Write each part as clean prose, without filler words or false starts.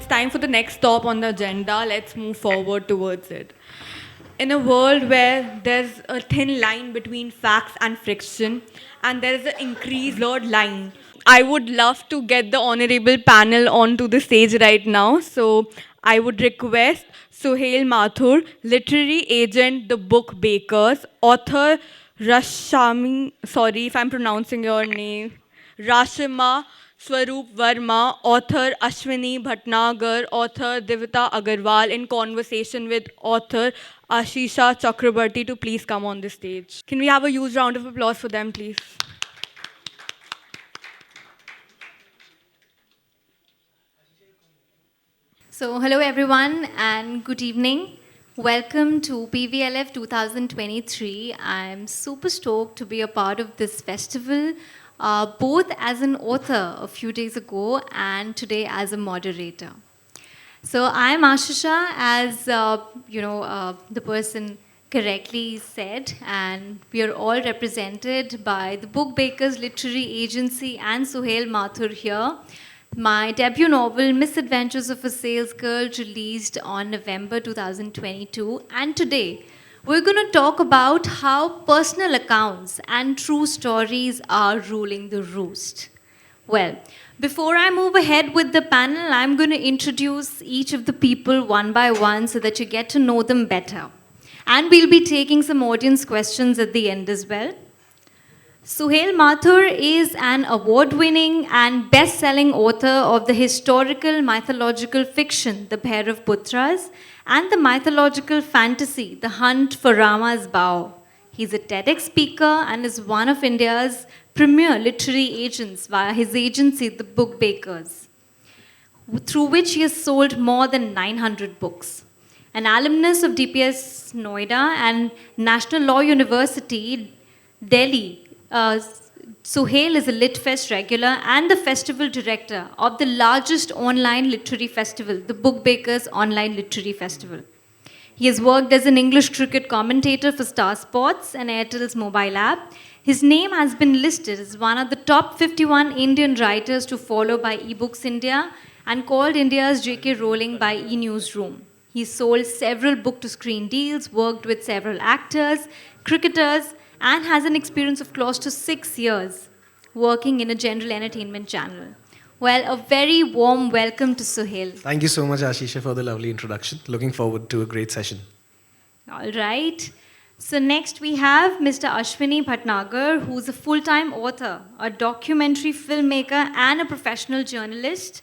time for the next stop on the agenda. Let's move forward towards it. In a world where there's a thin line between facts and fiction, and there is an increased blurred line, I would love to get the honorable panel onto the stage right now. So I would request Suhail Mathur, literary agent, The Book Bakers, author sorry if I'm pronouncing your name, Rrashima Swaarup Verma, author Ashwini Bhatnagar, author Divita Agarwal, in conversation with author Aashisha Chakraborty to please come on the stage. Can we have a huge round of applause for them, please? So, hello everyone and good evening. Welcome to PVLF 2023. I'm super stoked to be a part of this festival, both as an author a few days ago and today as a moderator. So, I'm Aashisha, as the person correctly said, and we are all represented by the Book Bakers Literary Agency and Suhail Mathur here. My debut novel, Misadventures of a Sales Girl, released on November 2022. And today, we're going to talk about how personal accounts and true stories are ruling the roost. Well, before I move ahead with the panel, I'm going to introduce each of the people one by one so that you get to know them better. And we'll be taking some audience questions at the end as well. Suhail Mathur is an award-winning and best-selling author of the historical mythological fiction, The Pair of Putras, and the mythological fantasy, The Hunt for Rama's Bow. He's a TEDx speaker and is one of India's premier literary agents via his agency, The Book Bakers, through which he has sold more than 900 books. An alumnus of DPS Noida and National Law University, Delhi, Suhail is a LitFest regular and the festival director of the largest online literary festival, the Book Bakers Online Literary Festival. He has worked as an English cricket commentator for Star Sports and Airtel's mobile app. His name has been listed as one of the top 51 Indian writers to follow by eBooks India and called India's J.K. Rowling by eNewsroom. He sold several book-to-screen deals, worked with several actors, cricketers, and has an experience of close to 6 years working in a general entertainment channel. Well, a very warm welcome to Suhail. Thank you so much, Aashisha, for the lovely introduction. Looking forward to a great session. All right. So next we have Mr. Ashwini Bhatnagar, who's a full-time author, a documentary filmmaker, and a professional journalist.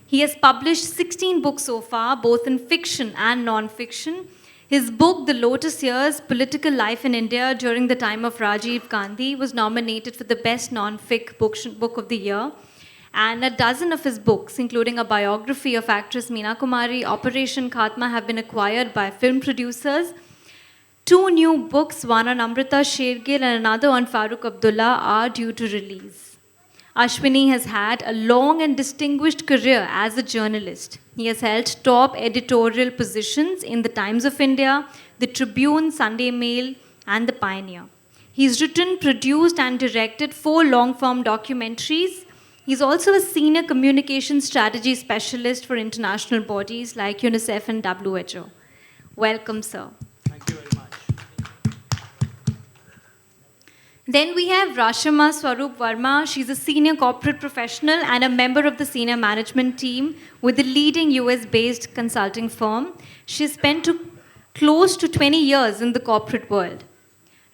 He has published 16 books so far, both in fiction and non-fiction. His book, The Lotus Years, Political Life in India During the Time of Rajiv Gandhi, was nominated for the Best Non-Fic Book of the Year. And a dozen of his books, including a biography of actress Meena Kumari, Operation Khatma, have been acquired by film producers. 2 new books, one on Amrita Shergill and another on Farooq Abdullah, are due to release. Ashwini has had a long and distinguished career as a journalist. He has held top editorial positions in the Times of India, the Tribune, Sunday Mail, and the Pioneer. He's written, produced, and directed 4 long-form documentaries. He's also a senior communication strategy specialist for international bodies like UNICEF and WHO. Welcome, sir. Thank you very much. Then we have Rrashima Swaarup Verma. She's a senior corporate professional and a member of the senior management team with a leading US-based consulting firm. She spent close to 20 years in the corporate world.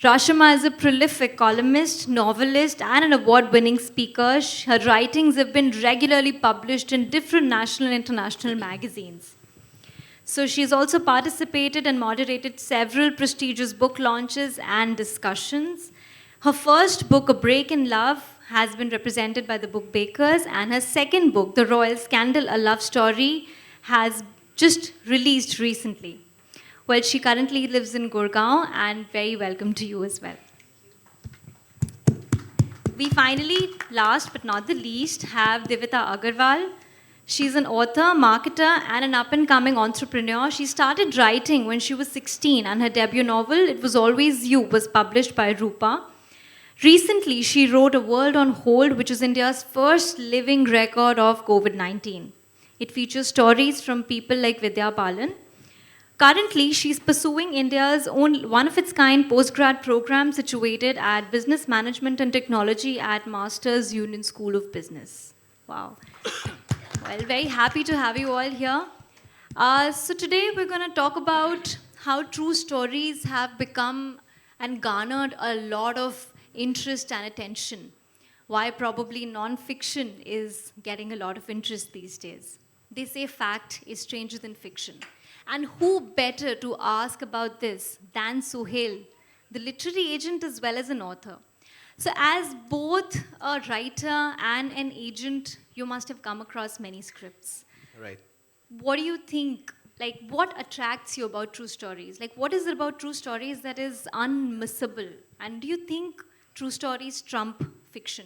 Rrashima is a prolific columnist, novelist, and an award-winning speaker. Her writings have been regularly published in different national and international magazines. So she's also participated and moderated several prestigious book launches and discussions. Her first book, A Break in Love, has been represented by the Book Bakers, and her second book, The Royal Scandal, A Love Story, has just released recently. Well, she currently lives in Gurgaon, and very welcome to you as well. We finally, last but not the least, have Divita Agarwal. She's an author, marketer, and an up-and-coming entrepreneur. She started writing when she was 16, and her debut novel, It Was Always You, was published by Rupa. Recently, she wrote A World on Hold, which is India's first living record of COVID-19. It features stories from people like Vidya Balan. Currently, she's pursuing India's own one-of-its-kind postgrad program situated at Business Management and Technology at Masters Union School of Business. Wow. Well, very happy to have you all here. So today we're going to talk about how true stories have become and garnered a lot of interest and attention. Why probably non-fiction is getting a lot of interest these days. They say fact is stranger than fiction. And who better to ask about this than Suhail, the literary agent as well as an author. So as both a writer and an agent, you must have come across many scripts. Right. What do you think, like what attracts you about true stories? Like what is it about true stories that is unmissable? And do you think true stories trump fiction?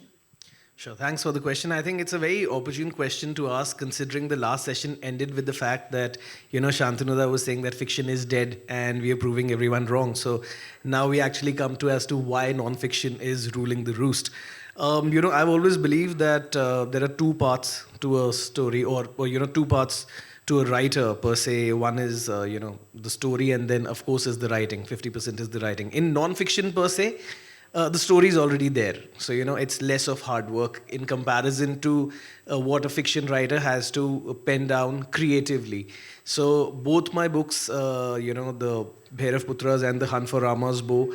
Sure. Thanks for the question. I think it's a very opportune question to ask, considering the last session ended with the fact that, Shantanuda was saying that fiction is dead and we are proving everyone wrong. So now we actually come to as to why non-fiction is ruling the roost. I've always believed that there are two parts to a story or two parts to a writer per se. One is, the story, and then, of course, is the writing. 50% is the writing. In non-fiction per se, the story is already there. So, it's less of hard work in comparison to what a fiction writer has to pen down creatively. So, both my books, The Bhairav Putras and The Hunt for Rama's Bow,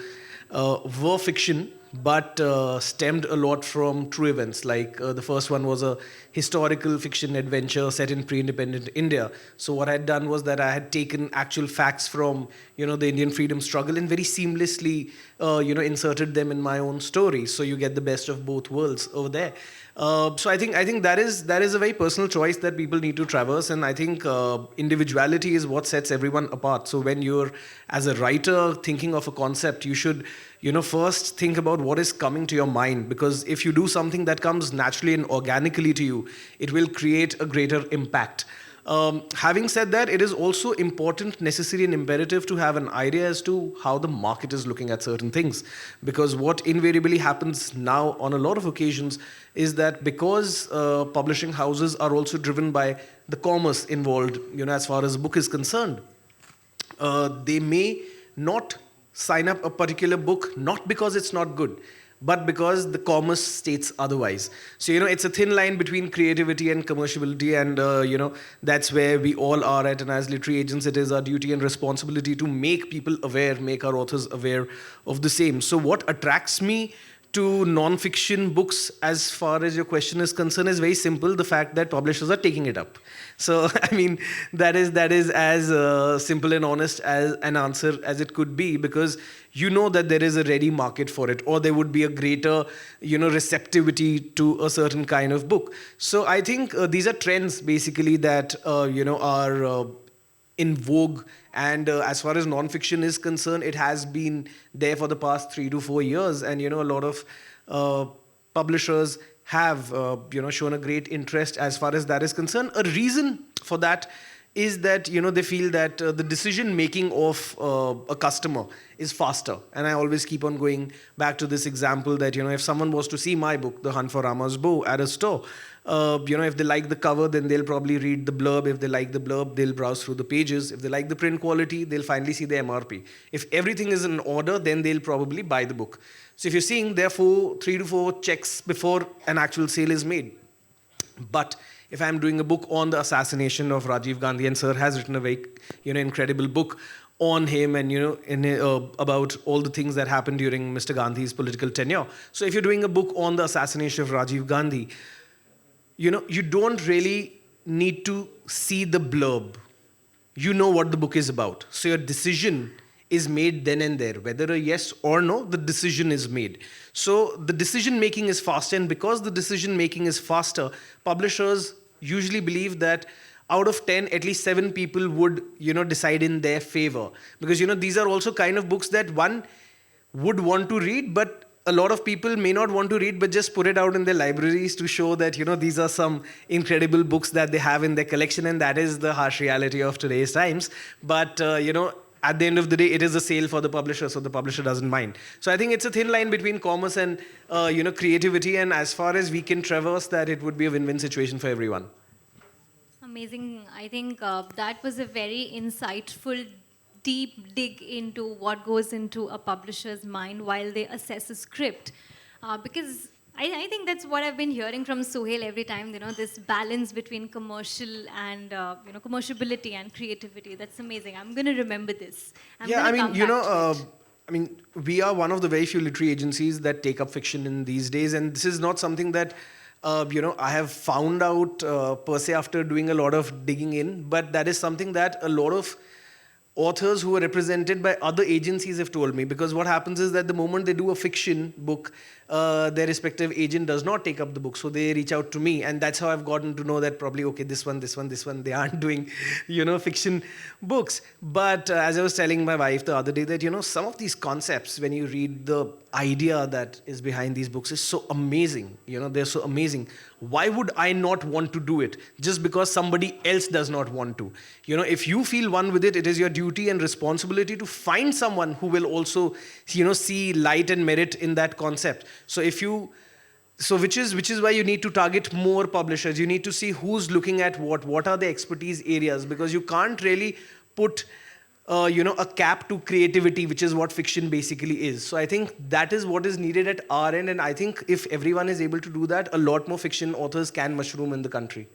were fiction, but stemmed a lot from true events. Like the first one was a historical fiction adventure set in pre-independent India. So what I had done was that I had taken actual facts from the Indian freedom struggle and very seamlessly inserted them in my own story. So you get the best of both worlds over there. So I think that is a very personal choice that people need to traverse, and I think individuality is what sets everyone apart. So when you're, as a writer, thinking of a concept, you should first think about what is coming to your mind, because if you do something that comes naturally and organically to you, it will create a greater impact. Having said that, it is also important, necessary and imperative to have an idea as to how the market is looking at certain things. Because what invariably happens now on a lot of occasions is that because publishing houses are also driven by the commerce involved, as far as a book is concerned, they may not sign up a particular book, not because it's not good, but because the commerce states otherwise. So, it's a thin line between creativity and commerciality, and, that's where we all are at. And as literary agents, it is our duty and responsibility to make people aware, make our authors aware of the same. So what attracts me to non-fiction books, as far as your question is concerned, is very simple: the fact that publishers are taking it up. So, that is as simple and honest as an answer as it could be, because that there is a ready market for it, or there would be a greater, receptivity to a certain kind of book. So I think these are trends basically that, are in vogue. And as far as non-fiction is concerned, it has been there for the past 3 to 4 years. And, a lot of publishers have, shown a great interest as far as that is concerned. A reason for that is that, they feel that the decision making of a customer is faster. And I always keep on going back to this example that, if someone was to see my book, The Hunt for Rama's Bow, at a store, if they like the cover, then they'll probably read the blurb. If they like the blurb, they'll browse through the pages. If they like the print quality, they'll finally see the MRP. If everything is in order, then they'll probably buy the book. So if you're seeing, therefore, 3 to 4 checks before an actual sale is made. But if I'm doing a book on the assassination of Rajiv Gandhi, and Sir has written a very, incredible book on him and, about all the things that happened during Mr. Gandhi's political tenure. So if you're doing a book on the assassination of Rajiv Gandhi, you don't really need to see the blurb. You know what the book is about. So your decision is made then and there. Whether a yes or no, the decision is made. So the decision making is faster, and because the decision making is faster, publishers usually believe that out of 10, at least 7 people would, decide in their favor. Because, these are also kind of books that one would want to read, but a lot of people may not want to read, but just put it out in their libraries to show that, these are some incredible books that they have in their collection, and that is the harsh reality of today's times. But, at the end of the day, it is a sale for the publisher, so the publisher doesn't mind. So I think it's a thin line between commerce and, creativity, and as far as we can traverse that, it would be a win-win situation for everyone. Amazing. I think that was a very insightful, deep dig into what goes into a publisher's mind while they assess a script. Because I think that's what I've been hearing from Suhail every time, this balance between commercial and, commerciability and creativity. That's amazing. I'm going to remember this. Yeah, I mean, To it. I mean, we are one of the very few literary agencies that take up fiction in these days, and this is not something that, I have found out per se after doing a lot of digging in, but that is something that a lot of authors who are represented by other agencies have told me. Because what happens is that the moment they do a fiction book, their respective agent does not take up the book, so they reach out to me, and that's how I've gotten to know that probably, okay, this one, they aren't doing, fiction books. But as I was telling my wife the other day, that some of these concepts, when you read the idea that is behind these books, is so amazing. They're so amazing. Why would I not want to do it just because somebody else does not want to? If you feel one with it, it is your duty and responsibility to find someone who will also, see light and merit in that concept. So which is why you need to target more publishers. You need to see who's looking at what are the expertise areas, because you can't really put a cap to creativity, which is what fiction basically is. So I think that is what is needed at our end, and I think if everyone is able to do that, a lot more fiction authors can mushroom in the country.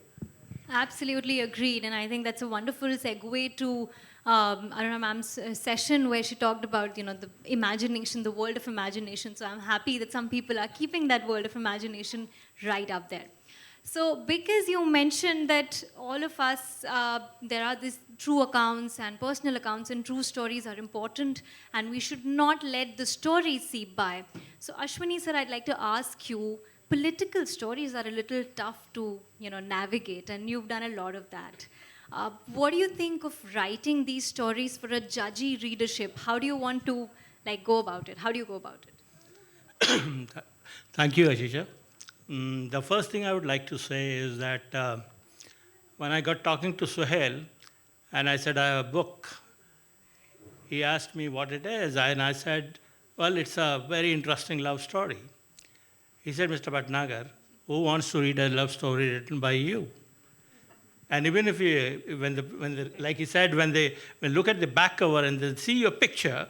Absolutely agreed, and I think that's a wonderful segue to Aruna ma'am's session where she talked about the imagination, the world of imagination. So I'm happy that some people are keeping that world of imagination right up there. So because you mentioned that all of us, there are these true accounts and personal accounts, and true stories are important, and we should not let the stories seep by. So Ashwini sir, I'd like to ask you, political stories are a little tough to navigate, and you've done a lot of that. What do you think of writing these stories for a judgy readership? How do you want to go about it? How do you go about it? Thank you, Aashisha. The first thing I would like to say is that when I got talking to Suhail and I said I have a book, he asked me what it is, and I said, well, it's a very interesting love story. He said, Mr. Bhatnagar, who wants to read a love story written by you? And even if like he said, when they look at the back cover and they see your picture,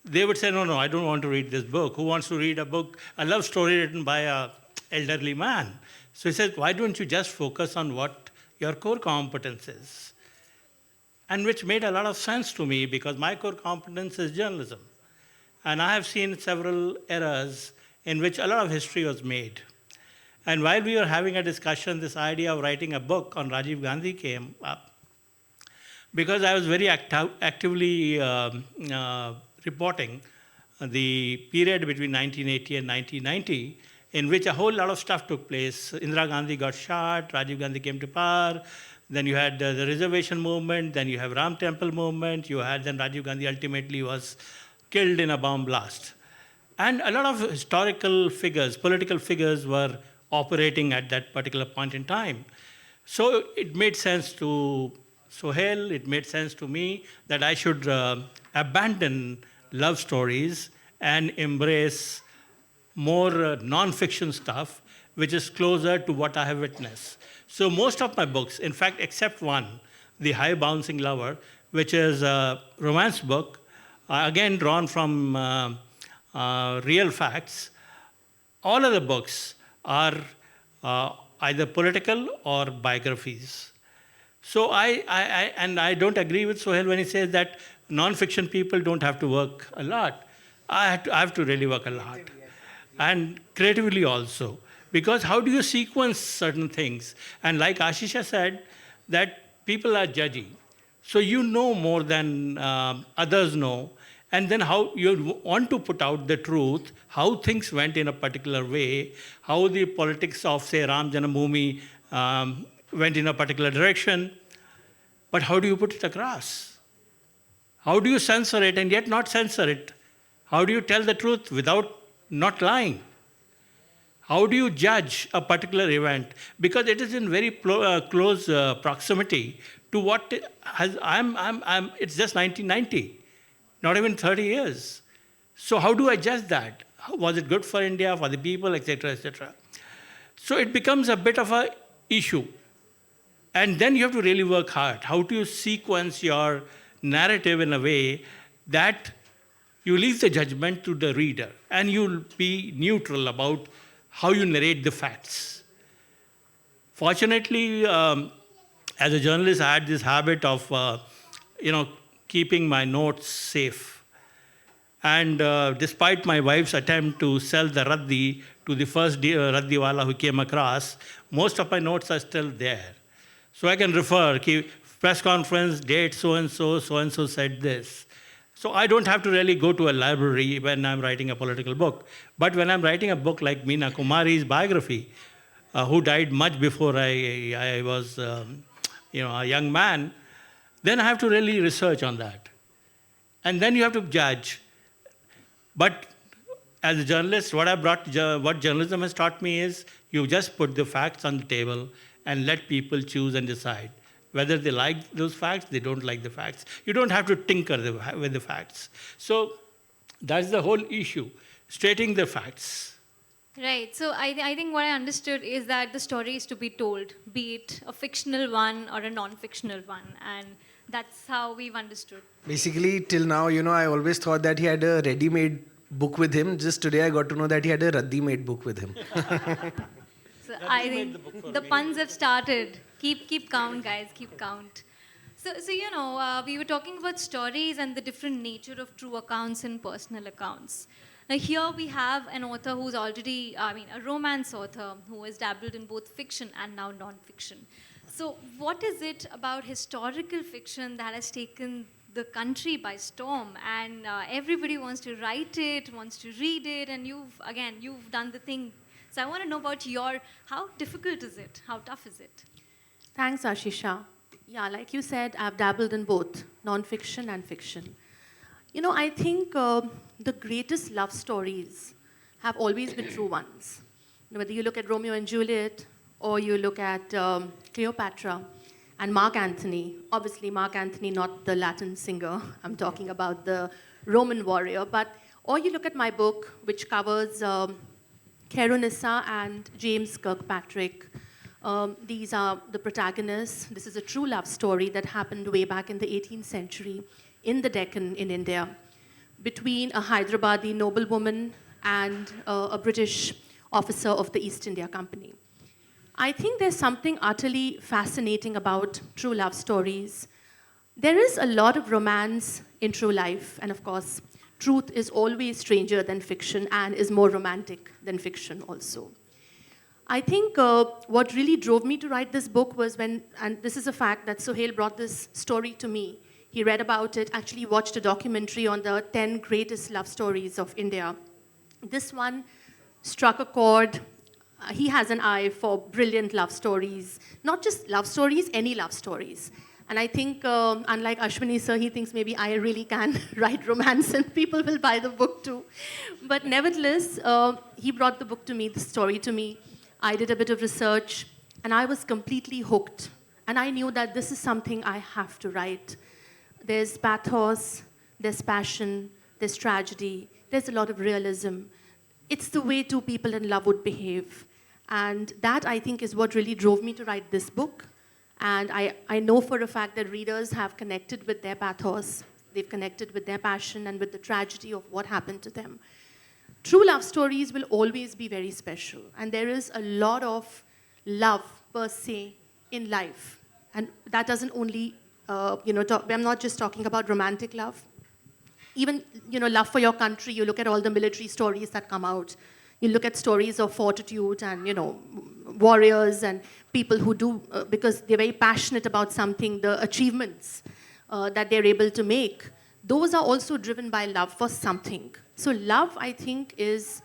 they would say, no, I don't want to read this book. Who wants to read a love story written by a elderly man? So he said, why don't you just focus on what your core competence is? And which made a lot of sense to me, because my core competence is journalism. And I have seen several eras in which a lot of history was made. And while we were having a discussion, this idea of writing a book on Rajiv Gandhi came up, because I was very actively reporting the period between 1980 and 1990, in which a whole lot of stuff took place. Indira Gandhi got shot, Rajiv Gandhi came to power, then you had the reservation movement, then you have Ram Temple movement, then Rajiv Gandhi ultimately was killed in a bomb blast. And a lot of historical figures, political figures were operating at that particular point in time. So it made sense to Suhail, it made sense to me that I should abandon love stories and embrace more non-fiction stuff, which is closer to what I have witnessed. So most of my books, in fact, except one, The High Bouncing Lover, which is a romance book, again drawn from real facts, all of the books are either political or biographies. So I don't agree with Suhail when he says that non-fiction people don't have to work a lot. I have to really work a lot. And creatively also. Because how do you sequence certain things? And like Aashisha said, that people are judgy. So you know more than others know. And then how you want to put out the truth, how things went in a particular way, how the politics of, say, Ram Janambhoomi went in a particular direction. But how do you put it across? How do you censor it and yet not censor it? How do you tell the truth without not lying? How do you judge a particular event? Because it is in very close proximity to what it's just 1990. Not even 30 years. So how do I judge that? Was it good for India, for the people, etc., etc.? So it becomes a bit of an issue. And then you have to really work hard. How do you sequence your narrative in a way that you leave the judgment to the reader and you'll be neutral about how you narrate the facts? Fortunately, as a journalist, I had this habit of, keeping my notes safe. And despite my wife's attempt to sell the raddi to the first raddiwala who came across, most of my notes are still there. So I can refer, press conference, date so-and-so said this. So I don't have to really go to a library when I'm writing a political book. But when I'm writing a book like Meena Kumari's biography, who died much before I was a young man, then I have to really research on that. And then you have to judge. But as a journalist, what journalism has taught me is you just put the facts on the table and let people choose and decide. Whether they like those facts, they don't like the facts. You don't have to tinker with the facts. So that's the whole issue, stating the facts. Right. So I think what I understood is that the story is to be told, be it a fictional one or a non-fictional one. And that's how we've understood. Basically, till now, I always thought that he had a ready-made book with him. Just today, I got to know that he had a raddi-made book with him. So I think the puns have started. Keep count, guys. Keep count. So we were talking about stories and the different nature of true accounts and personal accounts. Now here we have an author who's already, a romance author who has dabbled in both fiction and now non-fiction. So what is it about historical fiction that has taken the country by storm, and everybody wants to write it, wants to read it, and you've done the thing. So I want to know about how difficult is it? How tough is it? Thanks, Aashisha. Yeah, like you said, I've dabbled in both non-fiction and fiction. I think the greatest love stories have always been true ones. Whether you look at Romeo and Juliet, or you look at Cleopatra and Mark Antony. Obviously, Mark Antony, not the Latin singer. I'm talking about the Roman warrior. Or you look at my book, which covers Keronissa and James Kirkpatrick. These are the protagonists. This is a true love story that happened way back in the 18th century in the Deccan in India, between a Hyderabadi noblewoman and a British officer of the East India Company. I think there's something utterly fascinating about true love stories. There is a lot of romance in true life, and of course, truth is always stranger than fiction and is more romantic than fiction also. I think what really drove me to write this book was and this is a fact that Suhail brought this story to me. He read about it, actually watched a documentary on the 10 greatest love stories of India. This one struck a chord. He has an eye for brilliant love stories, not just love stories, any love stories. And I think, unlike Ashwini sir, he thinks maybe I really can write romance and people will buy the book too. But nevertheless, he brought the book to me, the story to me. I did a bit of research, and I was completely hooked. And I knew that this is something I have to write. There's pathos, there's passion, there's tragedy, there's a lot of realism. It's the way two people in love would behave. And that, I think, is what really drove me to write this book. And I know for a fact that readers have connected with their pathos, they've connected with their passion and with the tragedy of what happened to them. True love stories will always be very special. And there is a lot of love, per se, in life. And that doesn't only, I'm not just talking about romantic love. Even, love for your country, you look at all the military stories that come out. You look at stories of fortitude and, warriors and people who do, because they're very passionate about something, the achievements that they're able to make. Those are also driven by love for something. So love, I think, it's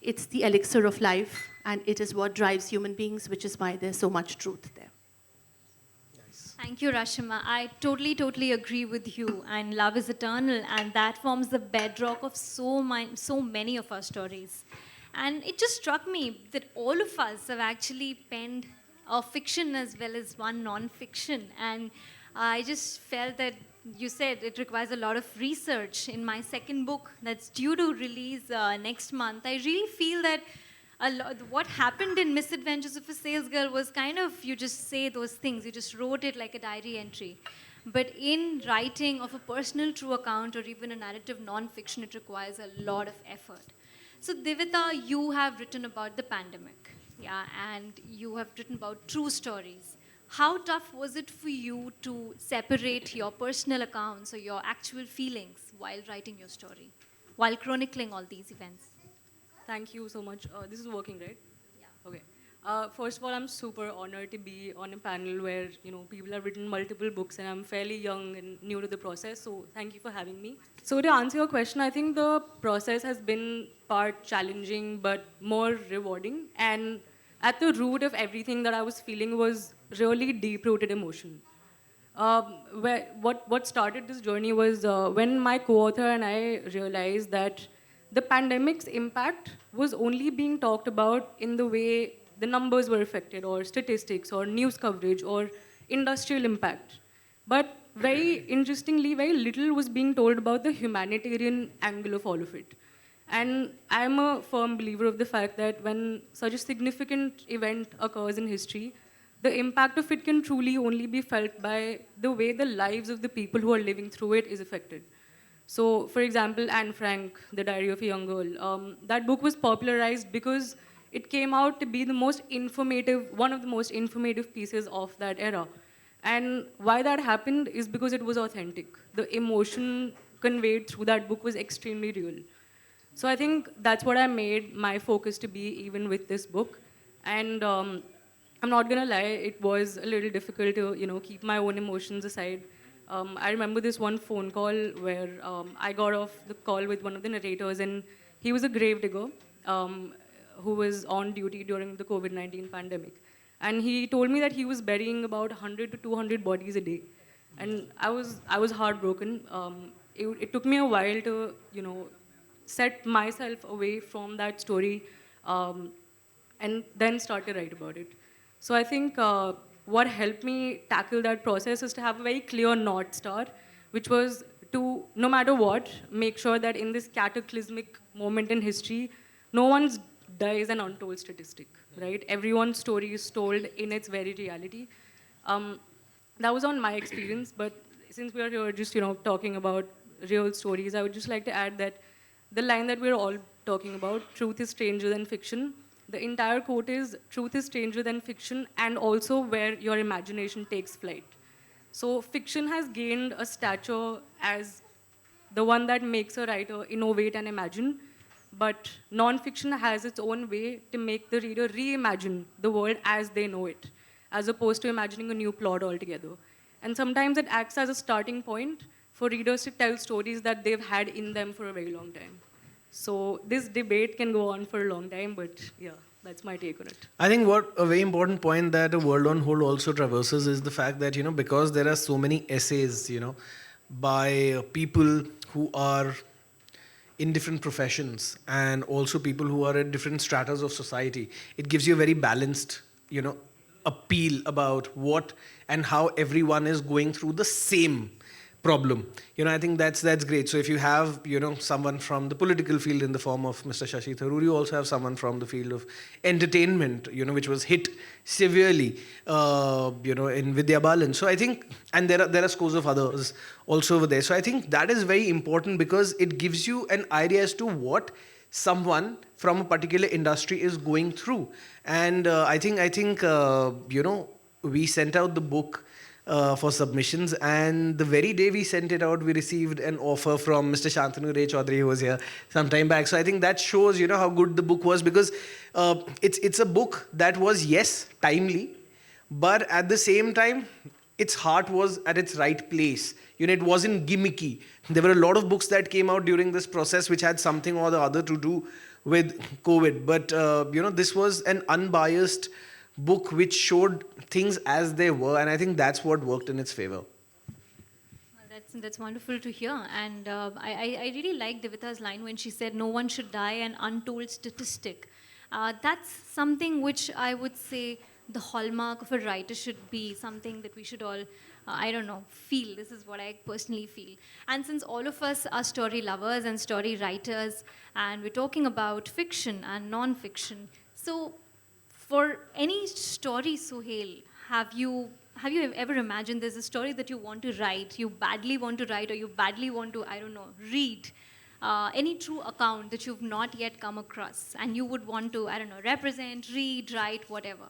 the elixir of life, and it is what drives human beings, which is why there's so much truth there. Thank you, Rrashima. I totally agree with you. And love is eternal, and that forms the bedrock of so many of our stories. And it just struck me that all of us have actually penned a fiction as well as one non-fiction. And I just felt that you said it requires a lot of research. In my second book that's due to release next month, I really feel that what happened in Misadventures of a Sales Girl was kind of, you just say those things, you just wrote it like a diary entry. But in writing of a personal true account or even a narrative non-fiction, it requires a lot of effort. So Divita, you have written about the pandemic, yeah, and you have written about true stories. How tough was it for you to separate your personal accounts or your actual feelings while writing your story, while chronicling all these events? Thank you so much. This is working, right? Yeah. Okay. First of all, I'm super honored to be on a panel where people have written multiple books, and I'm fairly young and new to the process. So thank you for having me. So to answer your question, I think the process has been part challenging but more rewarding. And at the root of everything that I was feeling was really deep-rooted emotion. What started this journey was when my co-author and I realized that the pandemic's impact was only being talked about in the way the numbers were affected, or statistics, or news coverage, or industrial impact. But very interestingly, very little was being told about the humanitarian angle of all of it. And I'm a firm believer of the fact that when such a significant event occurs in history, the impact of it can truly only be felt by the way the lives of the people who are living through it is affected. So, for example, Anne Frank, The Diary of a Young Girl, that book was popularized because it came out to be one of the most informative pieces of that era. And why that happened is because it was authentic. The emotion conveyed through that book was extremely real. So I think that's what I made my focus to be, even with this book. And I'm not gonna lie, it was a little difficult to keep my own emotions aside. I remember this one phone call where I got off the call with one of the narrators, and he was a gravedigger who was on duty during the COVID-19 pandemic. And he told me that he was burying about 100 to 200 bodies a day. And I was heartbroken. It took me a while to, set myself away from that story and then start to write about it. So I think what helped me tackle that process is to have a very clear North Star, which was to, no matter what, make sure that in this cataclysmic moment in history, no one's dies an untold statistic, right? Everyone's story is told in its very reality. That was on my experience, but since we are here just, talking about real stories, I would just like to add that the line that we're all talking about, truth is stranger than fiction, the entire quote is, truth is stranger than fiction, and also where your imagination takes flight. So fiction has gained a stature as the one that makes a writer innovate and imagine, but non-fiction has its own way to make the reader reimagine the world as they know it, as opposed to imagining a new plot altogether. And sometimes it acts as a starting point for readers to tell stories that they've had in them for a very long time. So this debate can go on for a long time, but yeah, that's my take on it. I think what a very important point that a world on hold also traverses is the fact that, because there are so many essays, by people who are in different professions and also people who are at different stratas of society, it gives you a very balanced, appeal about what and how everyone is going through the same problem. I think that's great. So if you have, someone from the political field in the form of Mr. Shashi Tharoor, you also have someone from the field of entertainment, which was hit severely, in Vidya Balan. So I think, and there are scores of others also over there. So I think that is very important because it gives you an idea as to what someone from a particular industry is going through. And I think we sent out the book for submissions, and the very day we sent it out, we received an offer from Mr. Shantanu Ray Chaudhary, who was here some time back. So I think that shows, how good the book was, because it's a book that was, yes, timely, but at the same time, its heart was at its right place. It wasn't gimmicky. There were a lot of books that came out during this process which had something or the other to do with COVID, but this was an unbiased book which showed things as they were, and I think that's what worked in its favor. Well, that's wonderful to hear. And I really like Divita's line when she said, no one should die an untold statistic. That's something which I would say the hallmark of a writer should be, something that we should all, feel. This is what I personally feel. And since all of us are story lovers and story writers, and we're talking about fiction and non-fiction, So, for any story, Suhail, have you ever imagined there's a story that you want to write, you badly want to write, or you badly want to, I don't know, read? Any true account that you've not yet come across and you would want to, I don't know, represent, read, write, whatever?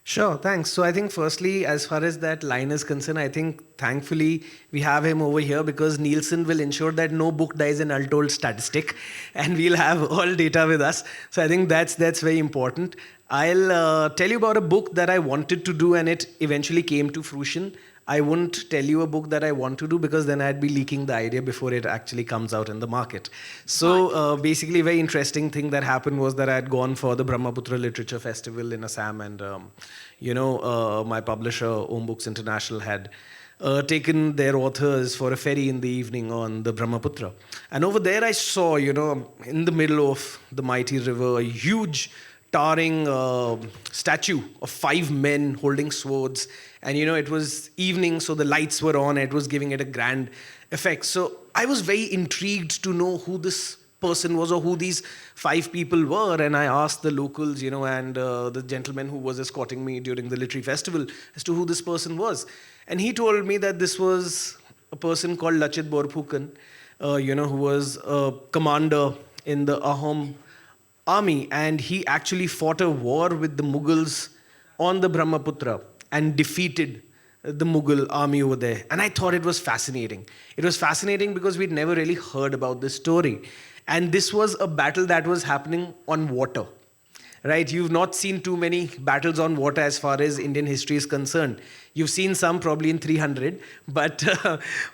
Sure, thanks. So I think firstly, as far as that line is concerned, I think thankfully we have him over here because Nielsen will ensure that no book dies an untold statistic and we'll have all data with us. So I think that's very important. I'll tell you about a book that I wanted to do and it eventually came to fruition. I wouldn't tell you a book that I want to do because then I'd be leaking the idea before it actually comes out in the market. So basically, a very interesting thing that happened was that I had gone for the Brahmaputra Literature Festival in Assam, and my publisher, Om Books International, had taken their authors for a ferry in the evening on the Brahmaputra. And over there, I saw, in the middle of the mighty river, a huge towering statue of 5 men holding swords. And, it was evening, so the lights were on. It was giving it a grand effect. So I was very intrigued to know who this person was or who these 5 people were. And I asked the locals, and the gentleman who was escorting me during the literary festival as to who this person was. And he told me that this was a person called Lachit Borphukan, who was a commander in the Ahom army. And he actually fought a war with the Mughals on the Brahmaputra and defeated the Mughal army over there. And I thought it was fascinating. It was fascinating because we'd never really heard about this story. And this was a battle that was happening on water, right? You've not seen too many battles on water as far as Indian history is concerned. You've seen some probably in 300, but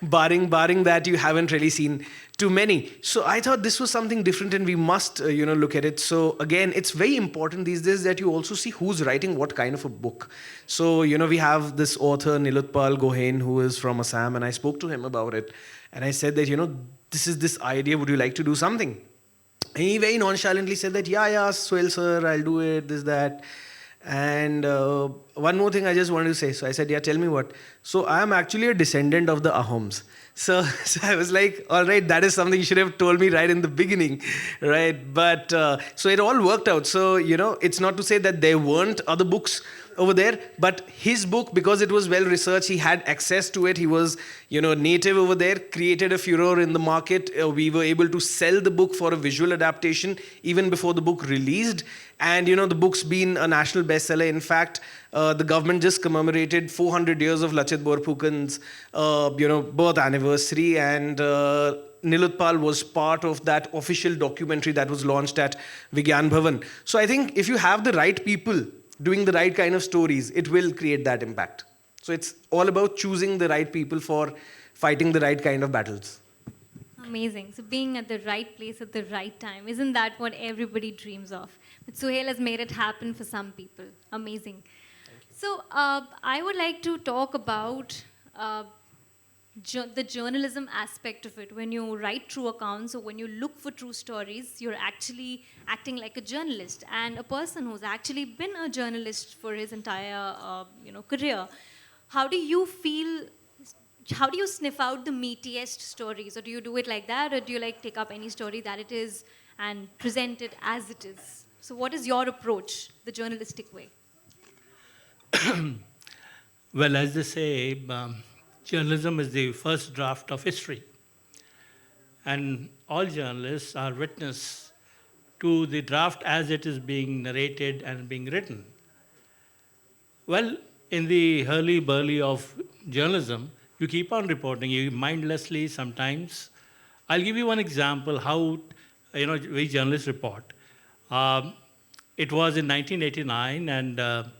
barring that, you haven't really seen too many. So I thought this was something different and we must, look at it. So again, it's very important these days that you also see who's writing what kind of a book. So, we have this author, Nilotpal Gohain, who is from Assam, and I spoke to him about it. And I said that, this is this idea, would you like to do something? And he very nonchalantly said that, yeah, Suhail sir, I'll do it, this, that. And one more thing I just wanted to say. So I said, yeah, tell me what. So I am actually a descendant of the Ahoms. So I was like, all right, that is something you should have told me right in the beginning, right? But so it all worked out. So, it's not to say that there weren't other books over there, but his book, because it was well researched, he had access to it. He was, native over there, created a furor in the market. We were able to sell the book for a visual adaptation even before the book released. And, the book's been a national bestseller. In fact, the government just commemorated 400 years of Lachit Borphukan's, birth anniversary. And Nilotpal was part of that official documentary that was launched at Vigyan Bhavan. So I think if you have the right people doing the right kind of stories, it will create that impact. So it's all about choosing the right people for fighting the right kind of battles. Amazing. So being at the right place at the right time, isn't that what everybody dreams of? But Suhail has made it happen for some people. Amazing. So I would like to talk about the journalism aspect of it. When you write true accounts or when you look for true stories, you're actually acting like a journalist. And a person who's actually been a journalist for his entire career, how do you sniff out the meatiest stories? Or do you do it like that? Or do you take up any story that it is and present it as it is? So what is your approach, the journalistic way? Well, as they say, journalism is the first draft of history. And all journalists are witness to the draft as it is being narrated and being written. Well, in the hurly-burly of journalism, you keep on reporting, you mindlessly sometimes. I'll give you one example how we journalists report. It was in 1989, and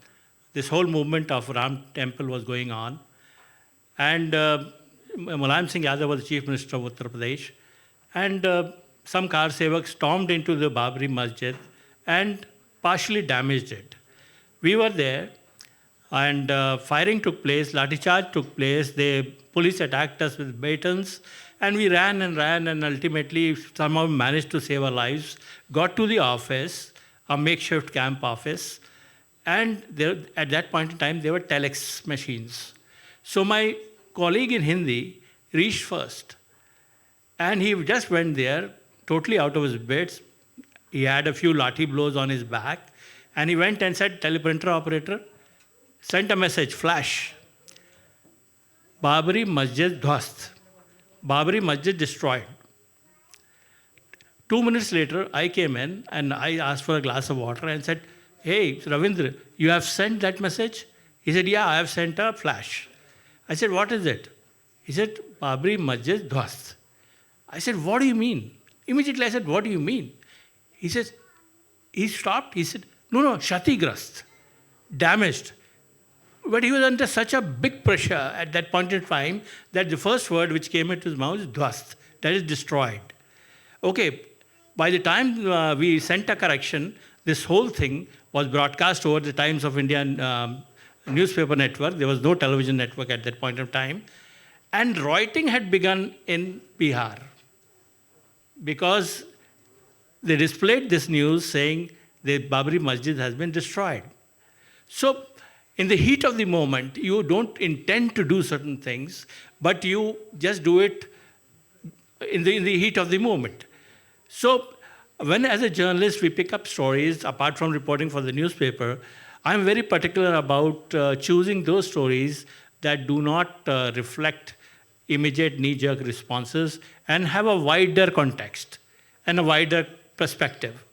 this whole movement of Ram Temple was going on. And Mulayam Singh Yadav was the Chief Minister of Uttar Pradesh. And some car sevaks stormed into the Babri Masjid and partially damaged it. We were there, and firing took place, lathi charge took place. The police attacked us with batons, and we ran, and ultimately somehow managed to save our lives. Got to the office, a makeshift camp office, and there, at that point in time, there were telex machines. So my colleague in Hindi reached first, and he just went there, totally out of his bits. He had a few lathi blows on his back, And he went and said, teleprompter operator, sent a message, flash. Babri Masjid Dhwast. Babri Masjid destroyed. 2 minutes later, I came in and I asked for a glass of water and said, hey, Ravindra, you have sent that message? He said, yeah, I have sent a flash. I said, what is it? He said, Babri Masjid Dhwast. I said, what do you mean? Immediately I said, what do you mean? He says, he stopped. He said, no, Shatigrast, damaged. But he was under such a big pressure at that point in time that the first word which came into his mouth is Dhwast, that is destroyed. Okay, by the time we sent a correction, this whole thing was broadcast over the Times of India newspaper network. There was no television network at that point of time. And rioting had begun in Bihar because they displayed this news saying the Babri Masjid has been destroyed. So, in the heat of the moment, you don't intend to do certain things, but you just do it in the heat of the moment. So, when as a journalist we pick up stories, apart from reporting for the newspaper, I'm very particular about choosing those stories that do not reflect immediate knee-jerk responses and have a wider context and a wider perspective.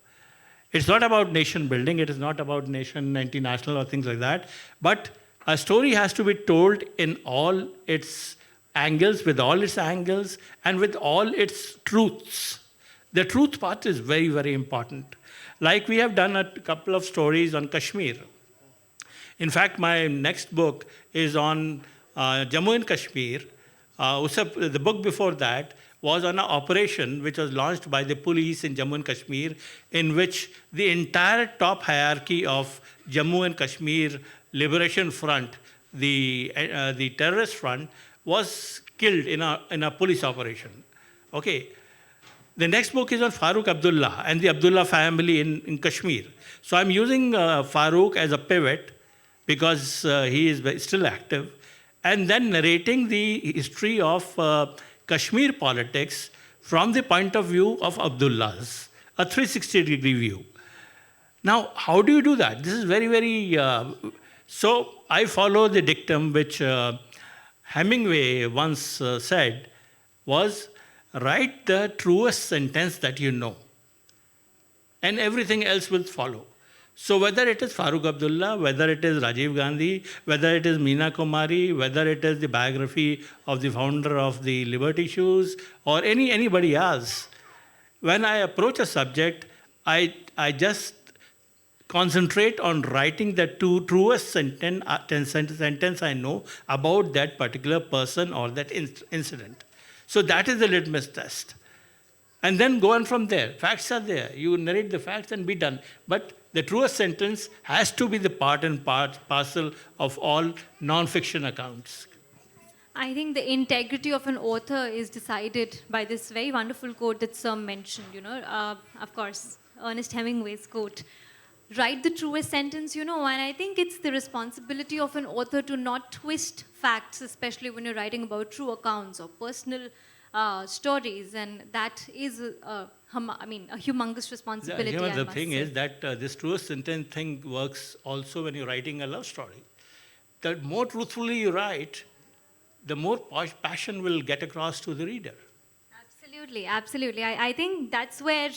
It's not about nation building, it is not about nation international or things like that, but a story has to be told in all its angles, with all its angles, and with all its truths. The truth part is very, very important. Like we have done a couple of stories on Kashmir. In fact, my next book is on Jammu and Kashmir. The book before that was on an operation which was launched by the police in Jammu and Kashmir, in which the entire top hierarchy of Jammu and Kashmir Liberation Front, the terrorist front, was killed in a police operation. Okay. The next book is on Farooq Abdullah and the Abdullah family in Kashmir. So I'm using Farooq as a pivot because he is still active, and then narrating the history of Kashmir politics from the point of view of Abdullahs, a 360-degree view. Now, how do you do that? This is very, very... so I follow the dictum which Hemingway once said was, write the truest sentence that you know, and everything else will follow. So whether it is Farooq Abdullah, whether it is Rajiv Gandhi, whether it is Meena Kumari, whether it is the biography of the founder of the Liberty Shoes, or anybody else, when I approach a subject, I just concentrate on writing the truest sentence I know about that particular person or that incident. So that is the litmus test. And then go on from there. Facts are there. You narrate the facts and be done. But the truest sentence has to be the part and parcel of all non-fiction accounts. I think the integrity of an author is decided by this very wonderful quote that Sir mentioned, of course, Ernest Hemingway's quote. Write the truest sentence, and I think it's the responsibility of an author to not twist facts, especially when you're writing about true accounts or personal stories, and that is a humongous responsibility. The thing is that this truest sentence thing works also when you're writing a love story. The more truthfully you write, the more passion will get across to the reader. Absolutely, absolutely. I think that's where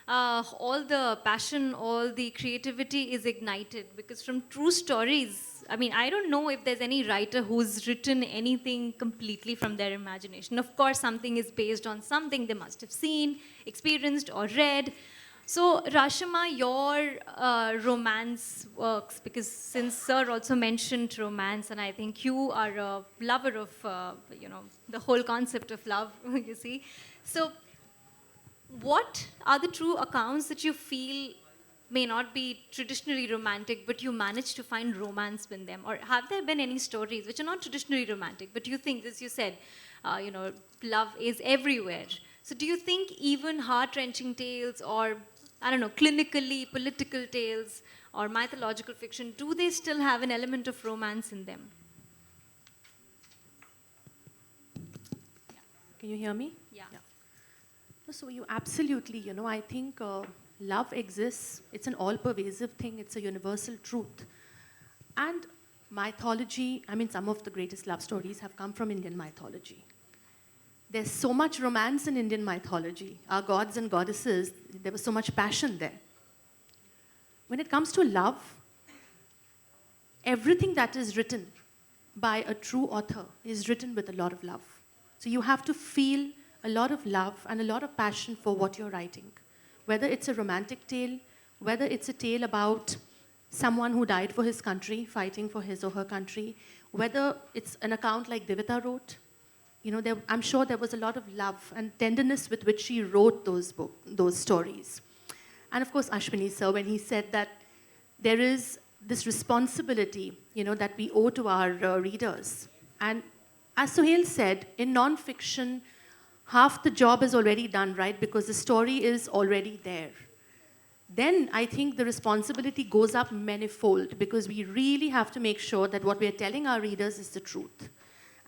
all the passion, all the creativity is ignited, because from true stories, I don't know if there's any writer who's written anything completely from their imagination. Of course, something is based on something they must have seen, experienced, or read. So, Rrashima, your romance works, because since Sir also mentioned romance, and I think you are a lover of, the whole concept of love, you see. So, what are the true accounts that you feel may not be traditionally romantic, but you manage to find romance in them? Or have there been any stories which are not traditionally romantic, but you think, as you said, love is everywhere? So do you think even heart-wrenching tales or, clinically political tales or mythological fiction, do they still have an element of romance in them? Can you hear me? Yeah. So you absolutely, I think Love exists. It's an all-pervasive thing. It's a universal truth. And mythology, I mean, some of the greatest love stories have come from Indian mythology. There's so much romance in Indian mythology. Our gods and goddesses, there was so much passion there. When it comes to love, everything that is written by a true author is written with a lot of love. So you have to feel a lot of love and a lot of passion for what you're writing. Whether it's a romantic tale, whether it's a tale about someone who died for his country, fighting for his or her country, whether it's an account like Divita wrote, I'm sure there was a lot of love and tenderness with which she wrote those stories. And of course, Ashwini sir, when he said that there is this responsibility, that we owe to our readers. And as Suhail said, in non-fiction, half the job is already done, right? Because the story is already there. Then I think the responsibility goes up manifold because we really have to make sure that what we are telling our readers is the truth.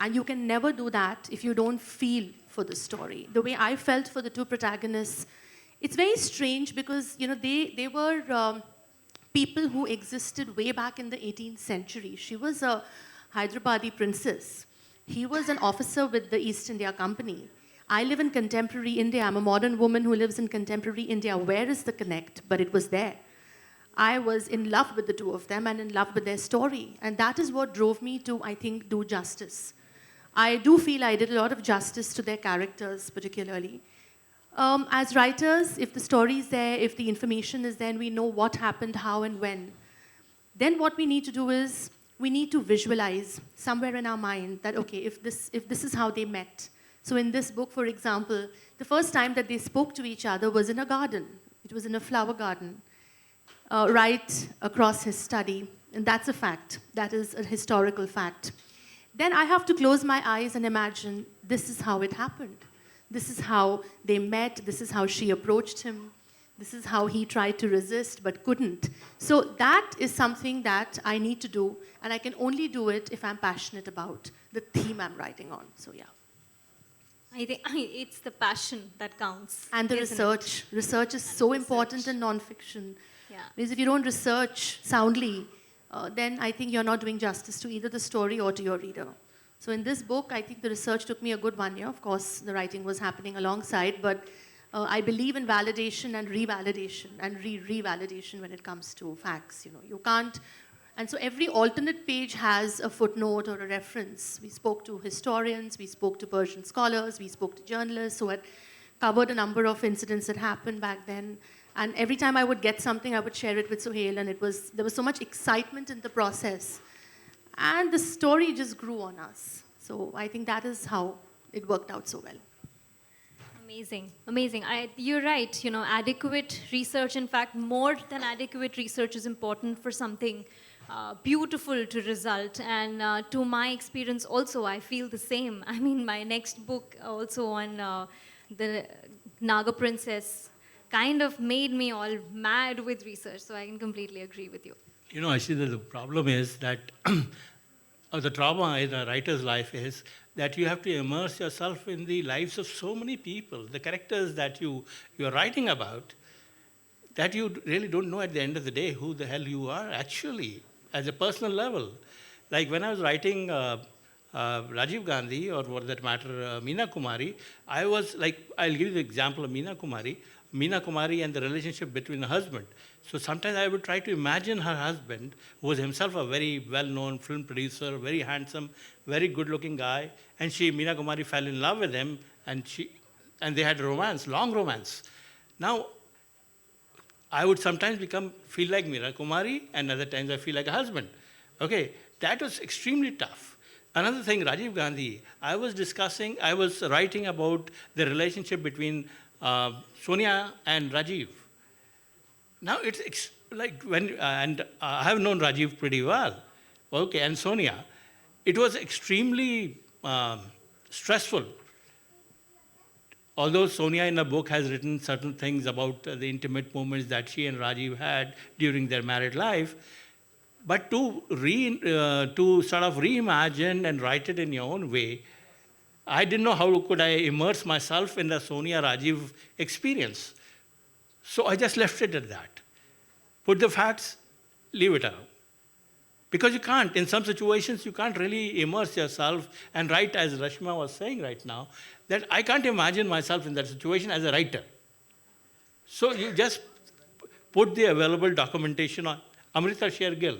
And you can never do that if you don't feel for the story. The way I felt for the two protagonists, it's very strange because, they were people who existed way back in the 18th century. She was a Hyderabadi princess. He was an officer with the East India Company. I live in contemporary India. I'm a modern woman who lives in contemporary India. Where is the connect? But it was there. I was in love with the two of them and in love with their story. And that is what drove me to, I think, do justice. I do feel I did a lot of justice to their characters, particularly. As writers, if the story is there, if the information is there, and we know what happened, how and when, then what we need to do is we need to visualize somewhere in our mind that, okay, if this is how they met. So in this book, for example, the first time that they spoke to each other was in a garden. It was in a flower garden, right across his study. And that's a fact. That is a historical fact. Then I have to close my eyes and imagine this is how it happened. This is how they met. This is how she approached him. This is how he tried to resist but couldn't. So that is something that I need to do, and I can only do it if I'm passionate about the theme I'm writing on. So yeah. I think it's the passion that counts. And the isn't research. it? Research is so important in nonfiction. Yeah. Because if you don't research soundly, then I think you're not doing justice to either the story or to your reader. So in this book, I think the research took me a good 1 year. Of course, the writing was happening alongside, but I believe in validation and revalidation and revalidation when it comes to facts. You can't. And so every alternate page has a footnote or a reference. We spoke to historians, we spoke to Persian scholars, we spoke to journalists who had covered a number of incidents that happened back then. And every time I would get something, I would share it with Suhail, and there was so much excitement in the process. And the story just grew on us. So I think that is how it worked out so well. Amazing, amazing. You're right, adequate research, in fact, more than adequate research is important for something beautiful to result. And to my experience also, I feel the same. I mean, my next book also on the Naga princess kind of made me all mad with research, so I can completely agree with you. I see that the problem is that the trauma in a writer's life is that you have to immerse yourself in the lives of so many people, the characters that you're writing about, that you really don't know at the end of the day who the hell you are actually, as a personal level. Like when I was writing Rajiv Gandhi, or for that matter, Meena Kumari, I was like, I'll give you the example of Meena Kumari and the relationship between the husband. So sometimes I would try to imagine her husband, who was himself a very well-known film producer, very handsome, very good-looking guy, and Meena Kumari fell in love with him, and they had a romance, long romance. Now, I would sometimes feel like Meena Kumari, and other times I feel like a husband. Okay, that was extremely tough. Another thing, Rajiv Gandhi, I was writing about the relationship between Sonia and Rajiv. Now it's like and I have known Rajiv pretty well, okay, and Sonia. It was extremely stressful. Although Sonia in the book has written certain things about the intimate moments that she and Rajiv had during their married life, but to sort of reimagine and write it in your own way, I didn't know how could I immerse myself in the Sonia Rajiv experience. So I just left it at that. Put the facts, leave it out. Because you can't, in some situations, you can't really immerse yourself and write, as Rrashima was saying right now, that I can't imagine myself in that situation as a writer. So you just put the available documentation on. Amrita Shergill.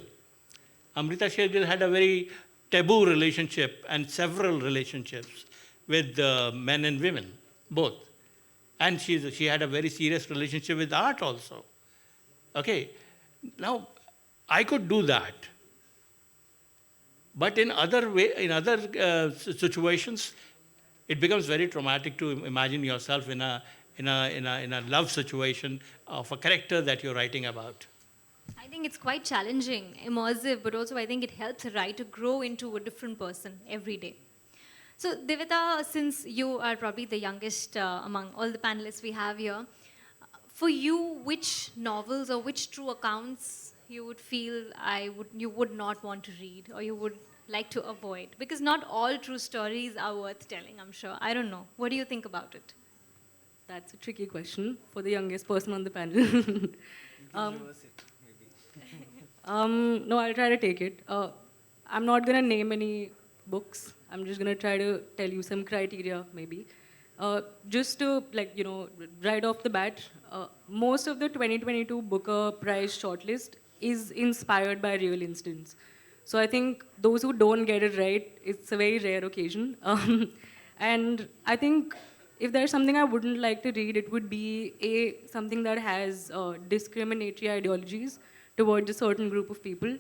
Amrita Shergill had a very taboo relationship and several relationships with men and women, both. And she had a very serious relationship with art also. Okay, now I could do that. But in other situations, it becomes very traumatic to imagine yourself in a love situation of a character that you're writing about. I think it's quite challenging, immersive, but also I think it helps a writer grow into a different person every day. So, Divita, since you are probably the youngest among all the panelists we have here, for you, which novels or which true accounts you would feel you would not want to read or you would like to avoid? Because not all true stories are worth telling, I'm sure. I don't know. What do you think about it? That's a tricky question for the youngest person on the panel. No, I'll try to take it. I'm not going to name any books. I'm just going to try to tell you some criteria, maybe. Just to, right off the bat, most of the 2022 Booker Prize shortlist is inspired by real incidents. So I think those who don't get it right, it's a very rare occasion. And I think if there's something I wouldn't like to read, it would be something that has discriminatory ideologies towards a certain group of people.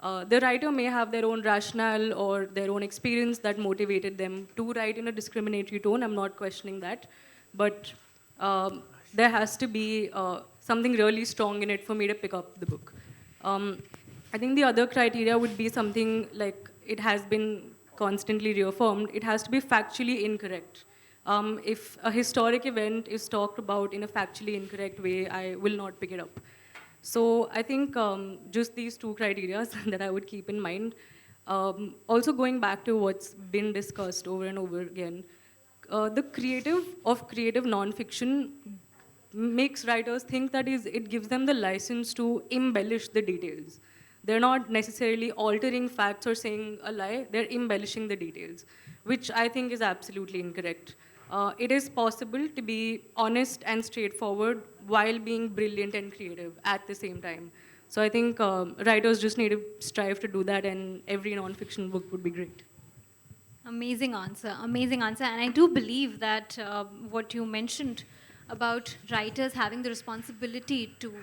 The writer may have their own rationale or their own experience that motivated them to write in a discriminatory tone. I'm not questioning that. But there has to be something really strong in it for me to pick up the book. I think the other criteria would be something like it has been constantly reaffirmed. It has to be factually incorrect. If a historic event is talked about in a factually incorrect way, I will not pick it up. So I think just these two criteria that I would keep in mind. Also going back to what's been discussed over and over again, the creative nonfiction makes writers think that it gives them the license to embellish the details. They're not necessarily altering facts or saying a lie, they're embellishing the details, which I think is absolutely incorrect. It is possible to be honest and straightforward while being brilliant and creative at the same time. So I think writers just need to strive to do that, and every nonfiction book would be great. Amazing answer, amazing answer. And I do believe that what you mentioned about writers having the responsibility to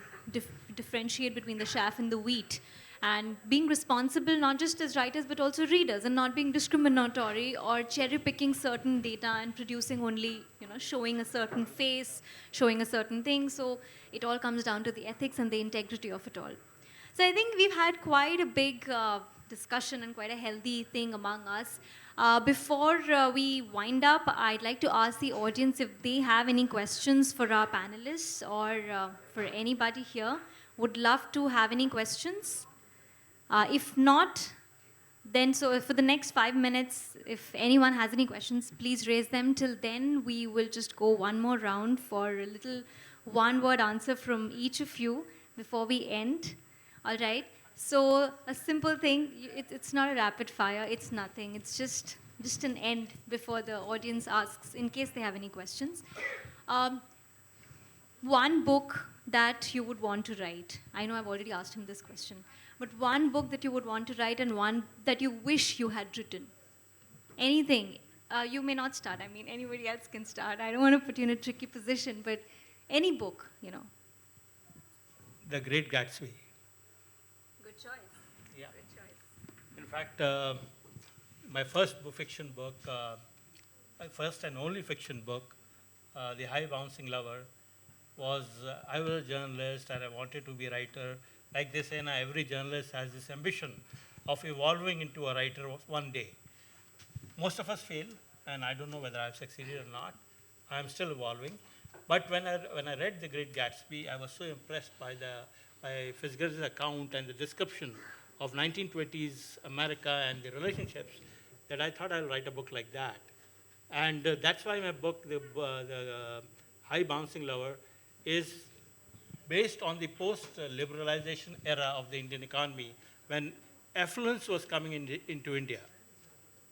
differentiate between the chaff and the wheat, and being responsible not just as writers but also readers, and not being discriminatory or cherry picking certain data and producing only, showing a certain face, showing a certain thing. So it all comes down to the ethics and the integrity of it all. So I think we've had quite a big discussion and quite a healthy thing among us. Before we wind up, I'd like to ask the audience if they have any questions for our panelists or for anybody here. Would love to have any questions. If not, then so for the next 5 minutes, if anyone has any questions, please raise them. Till then, we will just go one more round for a little one-word answer from each of you before we end. All right? So a simple thing, it's not a rapid fire, it's nothing. It's just an end before the audience asks, in case they have any questions. One book that you would want to write. I know I've already asked him this question. But one book that you would want to write and one that you wish you had written. Anything. You may not start. I mean, anybody else can start. I don't want to put you in a tricky position, but any book, The Great Gatsby. Good choice. Yeah. Good choice. In fact, my first fiction book, my first and only fiction book, The High Bouncing Lover, was I was a journalist and I wanted to be a writer. Like they say now, every journalist has this ambition of evolving into a writer one day. Most of us fail, and I don't know whether I've succeeded or not. I'm still evolving. But when I read The Great Gatsby, I was so impressed by Fitzgerald's account and the description of 1920s America and the relationships that I thought I'll write a book like that. And that's why my book, The High Bouncing Lover, is based on the post-liberalization era of the Indian economy, when affluence was coming into India.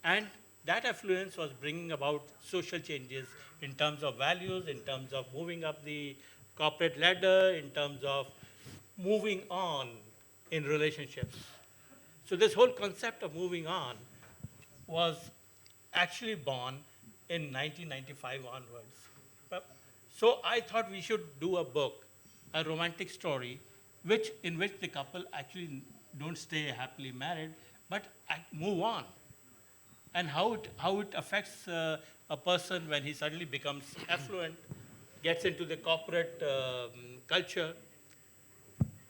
And that affluence was bringing about social changes in terms of values, in terms of moving up the corporate ladder, in terms of moving on in relationships. So this whole concept of moving on was actually born in 1995 onwards. So I thought we should do a book, a romantic story, in which the couple actually don't stay happily married, but move on. And how it affects a person when he suddenly becomes affluent, gets into the corporate culture,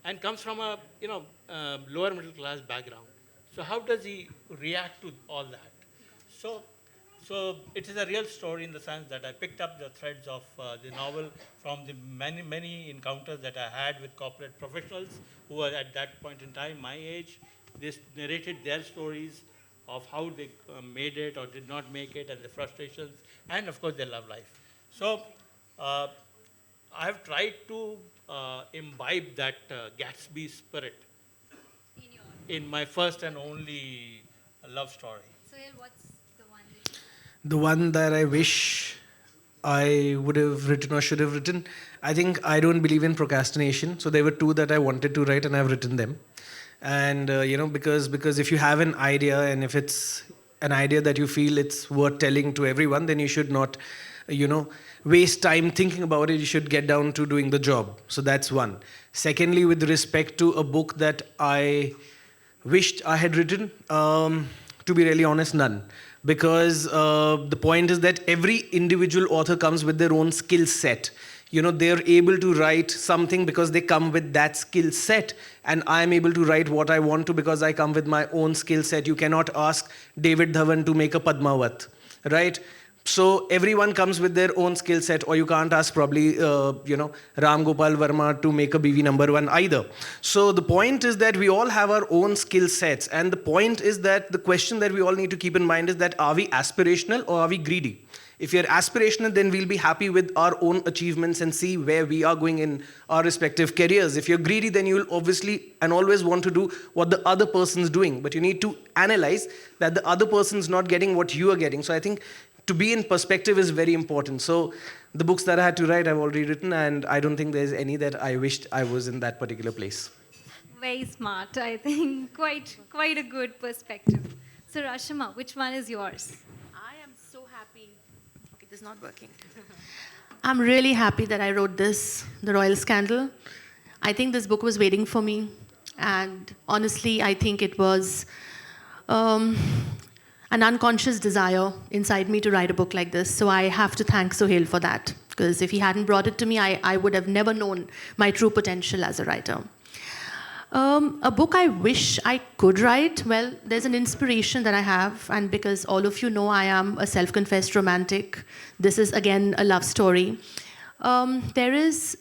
and comes from a lower middle class background. So how does he react to all that? So it is a real story in the sense that I picked up the threads of the novel from the many encounters that I had with corporate professionals who were at that point in time my age. They narrated their stories of how they made it or did not make it, and the frustrations, and of course their love life. So I have tried to imbibe that Gatsby spirit in my first and only love story. Suhail, what's the one that you... The one that I wish I would have written or should have written, I think I don't believe in procrastination. So there were two that I wanted to write and I've written them. And, because if you have an idea and if it's an idea that you feel it's worth telling to everyone, then you should not, waste time thinking about it. You should get down to doing the job. So that's one. Secondly, with respect to a book that I wished I had written, to be really honest, none. Because the point is that every individual author comes with their own skill set. They're able to write something because they come with that skill set. And I'm able to write what I want to because I come with my own skill set. You cannot ask David Dhawan to make a Padmavat, right? So everyone comes with their own skill set, or you can't ask probably, Ram Gopal Verma to make a BV number one either. So the point is that we all have our own skill sets. And the point is that the question that we all need to keep in mind is that are we aspirational or are we greedy? If you're aspirational, then we'll be happy with our own achievements and see where we are going in our respective careers. If you're greedy, then you'll obviously and always want to do what the other person's doing. But you need to analyze that the other person's not getting what you are getting. So I think to be in perspective is very important. So the books that I had to write, I've already written, and I don't think there's any that I wished I was in that particular place. Very smart, I think. Quite a good perspective. So Rrashima, which one is yours? I am so happy. Okay, this is not working. I'm really happy that I wrote this, The Royal Scandal. I think this book was waiting for me. And honestly, I think it was an unconscious desire inside me to write a book like this. So I have to thank Suhail for that. Because if he hadn't brought it to me, I would have never known my true potential as a writer. A book I wish I could write, well, there's an inspiration that I have, and because all of you know I am a self-confessed romantic, this is again a love story. There is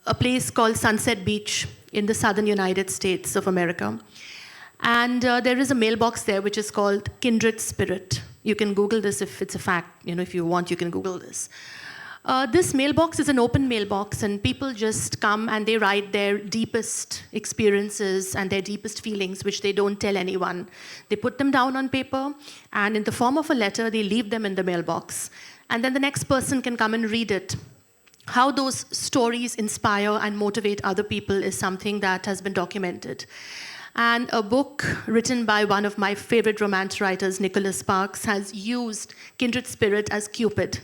a place called Sunset Beach in the southern United States of America. And there is a mailbox there which is called Kindred Spirit. You can Google this if it's a fact. If you want, you can Google this. This mailbox is an open mailbox, and people just come and they write their deepest experiences and their deepest feelings, which they don't tell anyone. They put them down on paper, and in the form of a letter, they leave them in the mailbox. And then the next person can come and read it. How those stories inspire and motivate other people is something that has been documented. And a book written by one of my favorite romance writers, Nicholas Sparks, has used Kindred Spirit as Cupid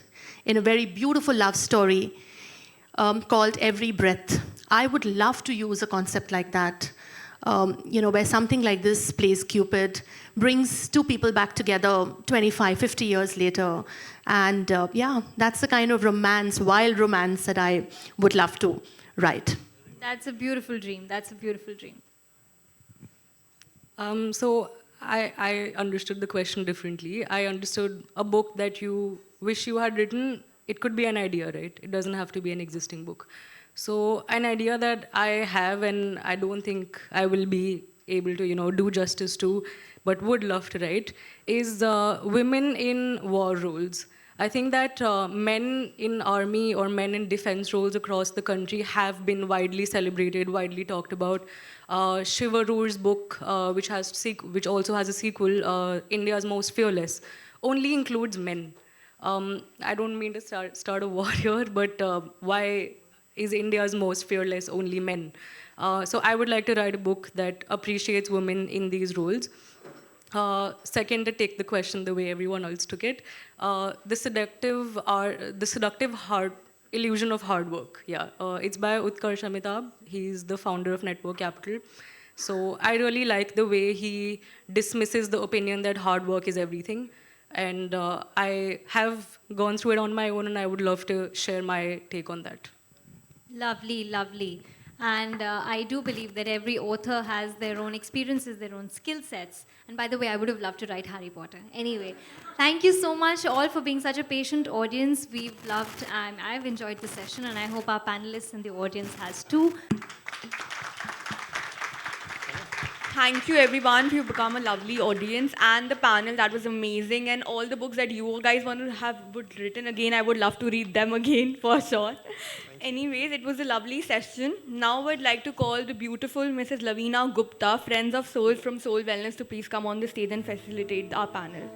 in a very beautiful love story called Every Breath. I would love to use a concept like that, where something like this plays Cupid, brings two people back together 25, 50 years later. And that's the kind of romance, wild romance that I would love to write. That's a beautiful dream. That's a beautiful dream. So I understood the question differently. I understood a book that you wish you had written. It could be an idea, right? It doesn't have to be an existing book. So an idea that I have and I don't think I will be able to, do justice to, but would love to write, is women in war roles. I think that men in army or men in defense roles across the country have been widely celebrated, widely talked about. Shiva Roor's book, which also has a sequel, India's Most Fearless, only includes men. I don't mean to start a war here, but why is India's most fearless only men? So I would like to write a book that appreciates women in these roles. Second, to take the question the way everyone else took it, the seductive illusion of hard work. Yeah, it's by Utkarsh Amitabh. He's the founder of Network Capital. So I really like the way he dismisses the opinion that hard work is everything. And I have gone through it on my own, and I would love to share my take on that. Lovely, lovely. And I do believe that every author has their own experiences, their own skill sets. And by the way, I would have loved to write Harry Potter. Anyway, thank you so much all for being such a patient audience. We've loved and I've enjoyed the session, and I hope our panelists and the audience has too. Thank you everyone. You've become a lovely audience, and the panel, that was amazing, and all the books that you guys want to have written again, I would love to read them again for sure. Anyways, it was a lovely session. Now I'd like to call the beautiful Mrs. Lavina Gupta, Friends of Soul from Soul Wellness, to please come on the stage and facilitate our panel.